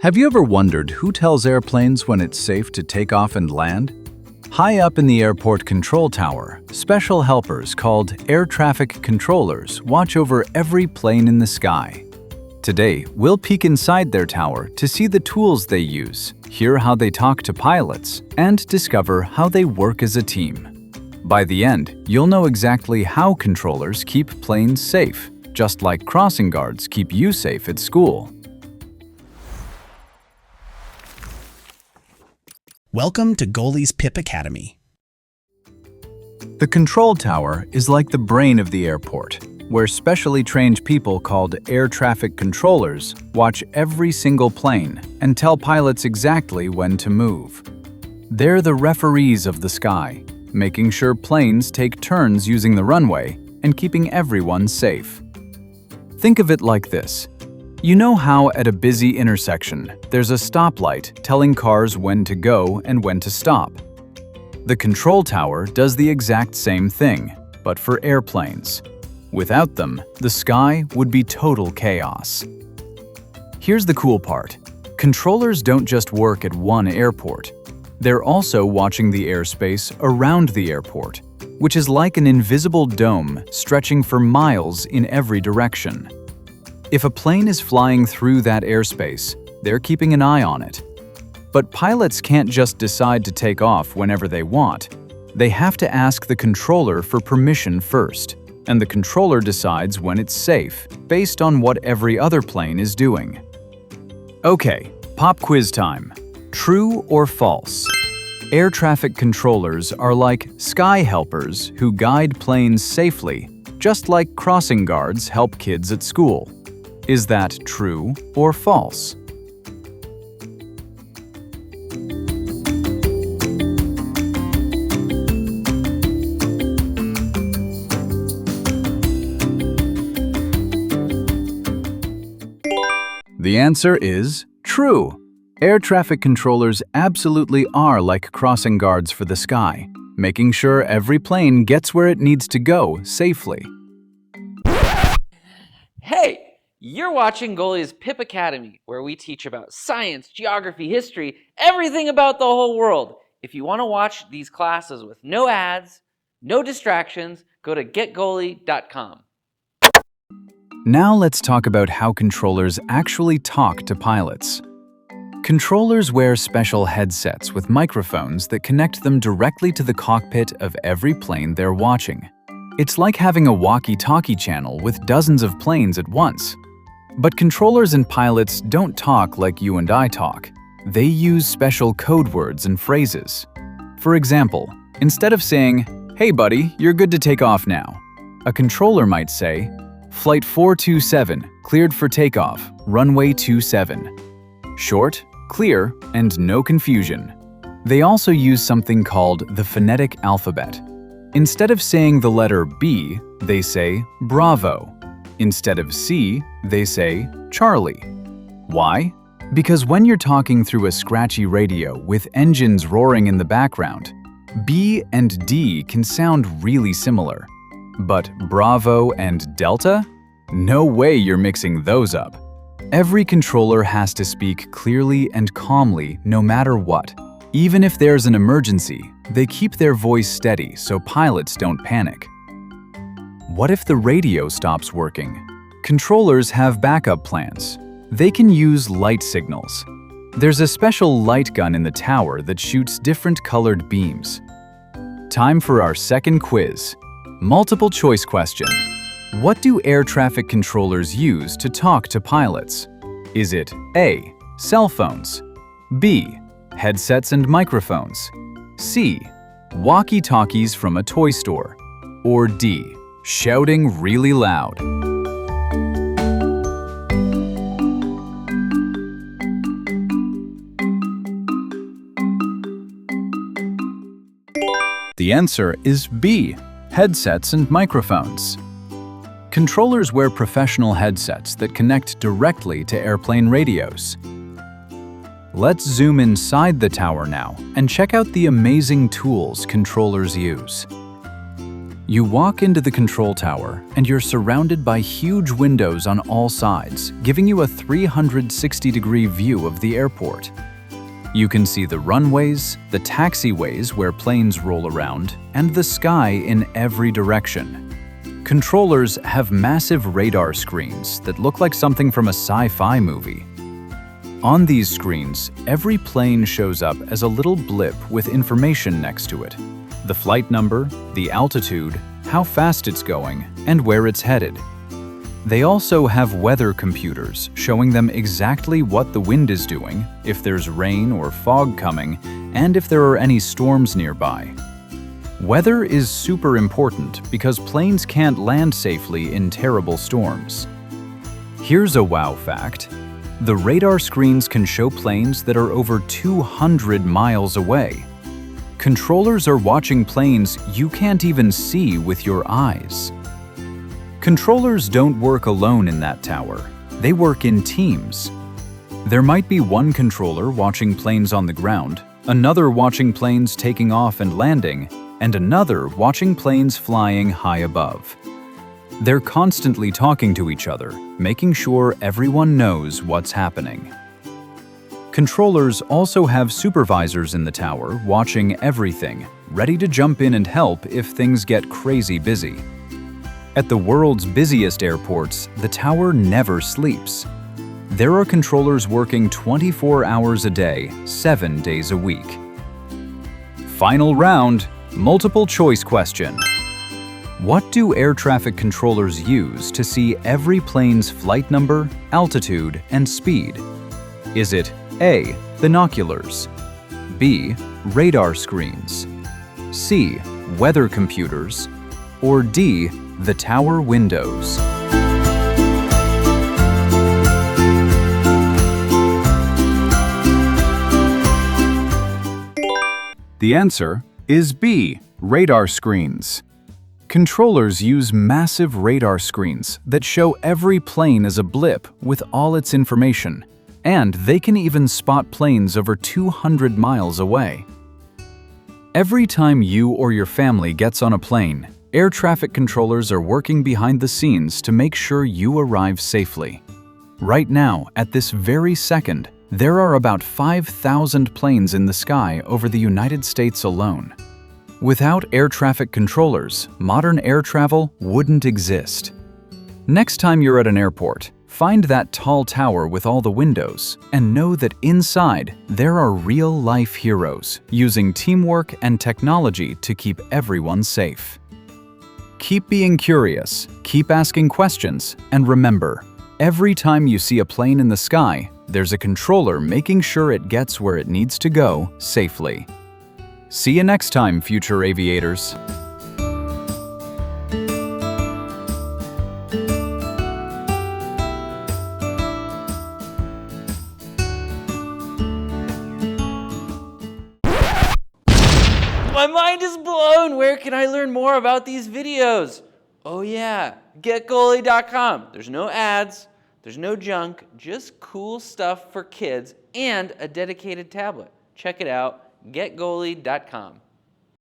Have you ever wondered who tells airplanes when it's safe to take off and land? High up in the airport control tower, special helpers called air traffic controllers watch over every plane in the sky. Today, we'll peek inside their tower to see the tools they use, hear how they talk to pilots, and discover how they work as a team. By the end, you'll know exactly how controllers keep planes safe, just like crossing guards keep you safe at school. Welcome to Goalie's Pip Academy. The control tower is like the brain of the airport, where specially trained people called air traffic controllers watch every single plane and tell pilots exactly when to move. They're the referees of the sky, making sure planes take turns using the runway and keeping everyone safe. Think of it like this. You know how at a busy intersection, there's a stoplight telling cars when to go and when to stop. The control tower does the exact same thing, but for airplanes. Without them, the sky would be total chaos. Here's the cool part. Controllers don't just work at one airport. They're also watching the airspace around the airport, which is like an invisible dome stretching for miles in every direction. If a plane is flying through that airspace, they're keeping an eye on it. But pilots can't just decide to take off whenever they want. They have to ask the controller for permission first, and the controller decides when it's safe, based on what every other plane is doing. Okay, pop quiz time. True or false? Air traffic controllers are like sky helpers who guide planes safely, just like crossing guards help kids at school. Is that true or false? The answer is true. Air traffic controllers absolutely are like crossing guards for the sky, making sure every plane gets where it needs to go safely. Hey, you're watching Goalie's Pip Academy, where we teach about science, geography, history, everything about the whole world. If you want to watch these classes with no ads, no distractions, go to getgoalie.com. Now let's talk about how controllers actually talk to pilots. Controllers wear special headsets with microphones that connect them directly to the cockpit of every plane they're watching. It's like having a walkie-talkie channel with dozens of planes at once. But controllers and pilots don't talk like you and I talk. They use special code words and phrases. For example, instead of saying, "Hey buddy, you're good to take off now," a controller might say, "Flight 427, cleared for takeoff, runway 27. Short, clear, and no confusion. They also use something called the phonetic alphabet. Instead of saying the letter B, they say Bravo. Instead of C, they say Charlie. Why? Because when you're talking through a scratchy radio with engines roaring in the background, B and D can sound really similar. But Bravo and Delta? No way you're mixing those up. Every controller has to speak clearly and calmly no matter what. Even if there's an emergency, they keep their voice steady so pilots don't panic. What if the radio stops working? Controllers have backup plans. They can use light signals. There's a special light gun in the tower that shoots different colored beams. Time for our second quiz. Multiple choice question. What do air traffic controllers use to talk to pilots? Is it A, cell phones, B, headsets and microphones, C, walkie-talkies from a toy store, or D, shouting really loud? The answer is B, headsets and microphones. Controllers wear professional headsets that connect directly to airplane radios. Let's zoom inside the tower now and check out the amazing tools controllers use. You walk into the control tower, and you're surrounded by huge windows on all sides, giving you a 360-degree view of the airport. You can see the runways, the taxiways where planes roll around, and the sky in every direction. Controllers have massive radar screens that look like something from a sci-fi movie. On these screens, every plane shows up as a little blip with information next to it. The flight number, the altitude, how fast it's going, and where it's headed. They also have weather computers showing them exactly what the wind is doing, if there's rain or fog coming, and if there are any storms nearby. Weather is super important because planes can't land safely in terrible storms. Here's a wow fact. The radar screens can show planes that are over 200 miles away. Controllers are watching planes you can't even see with your eyes. Controllers don't work alone in that tower. They work in teams. There might be one controller watching planes on the ground, another watching planes taking off and landing, and another watching planes flying high above. They're constantly talking to each other, making sure everyone knows what's happening. Controllers also have supervisors in the tower watching everything, ready to jump in and help if things get crazy busy. At the world's busiest airports, the tower never sleeps. There are controllers working 24 hours a day, 7 days a week. Final round, multiple choice question. What do air traffic controllers use to see every plane's flight number, altitude, and speed? Is it A, binoculars, B, radar screens, C, weather computers, or D, the tower windows? The answer is B, radar screens. Controllers use massive radar screens that show every plane as a blip with all its information, and they can even spot planes over 200 miles away. Every time you or your family gets on a plane, air traffic controllers are working behind the scenes to make sure you arrive safely. Right now, at this very second, there are about 5,000 planes in the sky over the United States alone. Without air traffic controllers, modern air travel wouldn't exist. Next time you're at an airport, find that tall tower with all the windows and know that inside there are real-life heroes using teamwork and technology to keep everyone safe. Keep being curious, keep asking questions, and remember, every time you see a plane in the sky, there's a controller making sure it gets where it needs to go safely. See you next time, future aviators. My mind is blown! Where can I learn more about these videos? Oh yeah, getgoalie.com. There's no ads, there's no junk, just cool stuff for kids and a dedicated tablet. Check it out, getgoalie.com.